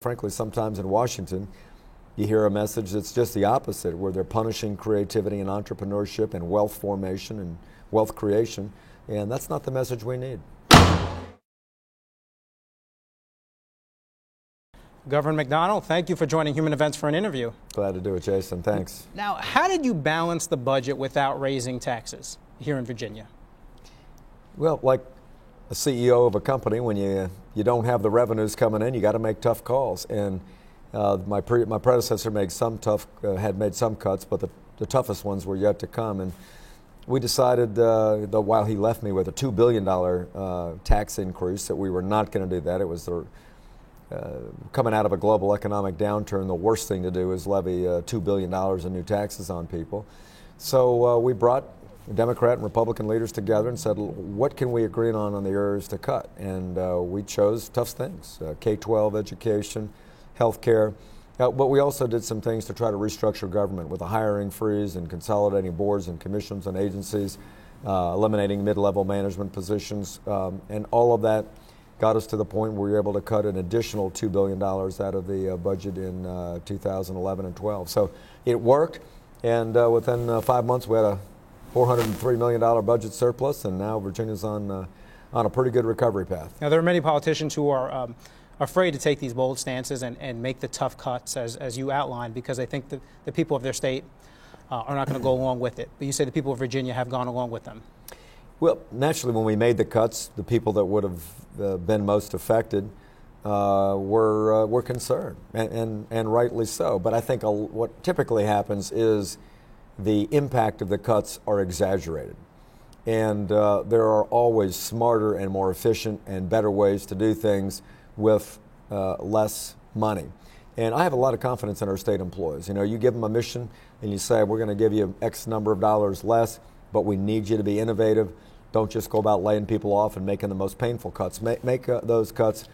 frankly, sometimes in Washington, you hear a message that's just the opposite, where they're punishing creativity and entrepreneurship and wealth formation and wealth creation, and that's not the message we need. Governor McDonnell, thank you for joining Human Events for an interview. Glad to do it, Jason. Thanks. Now, how did you balance the budget without raising taxes here in Virginia? Well, like a CEO of a company, when you don't have the revenues coming in, you got to make tough calls. And my predecessor had made some cuts, but the toughest ones were yet to come. And we decided, while he left me with a $2 billion tax increase, that we were not going to do that. It was coming out of a global economic downturn, the worst thing to do is levy $2 billion in new taxes on people. So we brought Democrat and Republican leaders together and said, what can we agree on the areas to cut? And we chose tough things, K-12 education, health care. But we also did some things to try to restructure government with a hiring freeze and consolidating boards and commissions and agencies, eliminating mid-level management positions, and all of that got us to the point where we were able to cut an additional $2 billion out of the budget in 2011 and 12. So it worked, and within 5 months we had a $403 million budget surplus, and now Virginia's on a pretty good recovery path. Now, there are many politicians who are afraid to take these bold stances and make the tough cuts, as you outlined, because they think that the people of their state are not going to go along with it. But you say the people of Virginia have gone along with them. Well, naturally, when we made the cuts, the people that would have been most affected were concerned, and rightly so. But I think what typically happens is the impact of the cuts are exaggerated. And there are always smarter and more efficient and better ways to do things with less money. And I have a lot of confidence in our state employees. You know, you give them a mission and you say, we're going to give you X number of dollars less, but we need you to be innovative. Don't just go about laying people off and making the most painful cuts. Make those cuts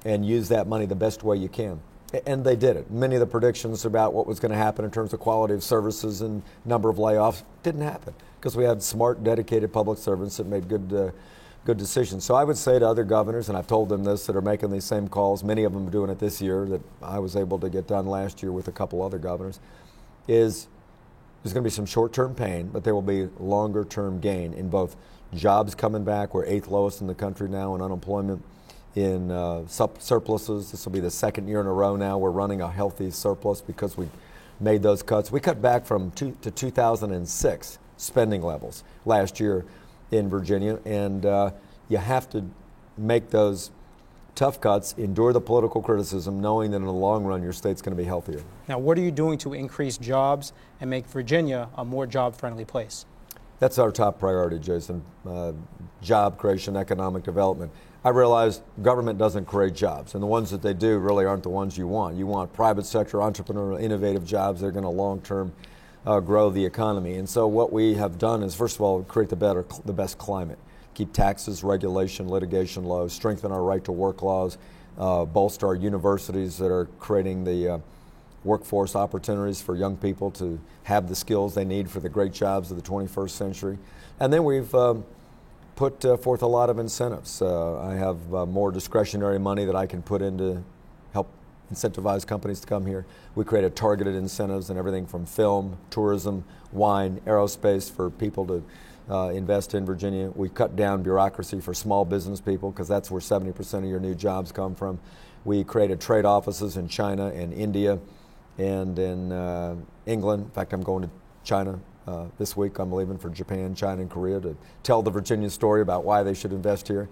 and use that money the best way you can. And they did it. Many of the predictions about what was going to happen in terms of quality of services and number of layoffs didn't happen because we had smart, dedicated public servants that made good decisions. So I would say to other governors, and I've told them this, that are making these same calls, many of them are doing it this year, that I was able to get done last year with a couple other governors, is there's going to be some short-term pain, but there will be longer-term gain in both jobs coming back. We're 8th lowest in the country now in unemployment, in surpluses. This will be the second year in a row now we're running a healthy surplus because we made those cuts. We cut back from 2006 spending levels last year in Virginia, and you have to make those tough cuts, endure the political criticism, knowing that in the long run your state's going to be healthier. Now, what are you doing to increase jobs and make Virginia a more job-friendly place? That's our top priority, Jason. Job creation, economic development. I realize government doesn't create jobs, and the ones that they do really aren't the ones you want. You want private sector, entrepreneurial, innovative jobs that are going to long-term grow the economy. And so what we have done is, first of all, create the best climate. Keep taxes, regulation, litigation low, strengthen our right to work laws, bolster our universities that are creating the workforce opportunities for young people to have the skills they need for the great jobs of the 21st century. And then we've put forth a lot of incentives. I have more discretionary money that I can put in to help incentivize companies to come here. We created targeted incentives in everything from film, tourism, wine, aerospace for people to invest in Virginia. We cut down bureaucracy for small business people because that's where 70% of your new jobs come from. We created trade offices in China and India and in England. In fact, I'm going to China this week. I'm leaving for Japan, China, and Korea to tell the Virginia story about why they should invest here.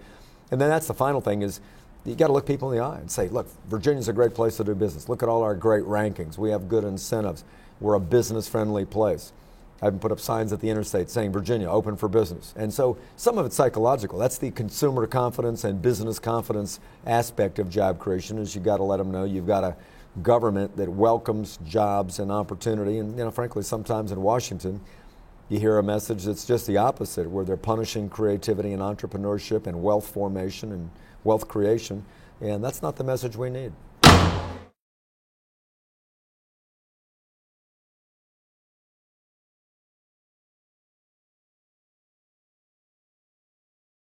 And then that's the final thing is you got to look people in the eye and say, look, Virginia's a great place to do business. Look at all our great rankings. We have good incentives. We're a business-friendly place. I even put up signs at the interstate saying Virginia, open for business. And so some of it's psychological. That's the consumer confidence and business confidence aspect of job creation is you got to let them know you've got a government that welcomes jobs and opportunity. And, you know, frankly, sometimes in Washington, you hear a message that's just the opposite, where they're punishing creativity and entrepreneurship and wealth formation and wealth creation. And that's not the message we need.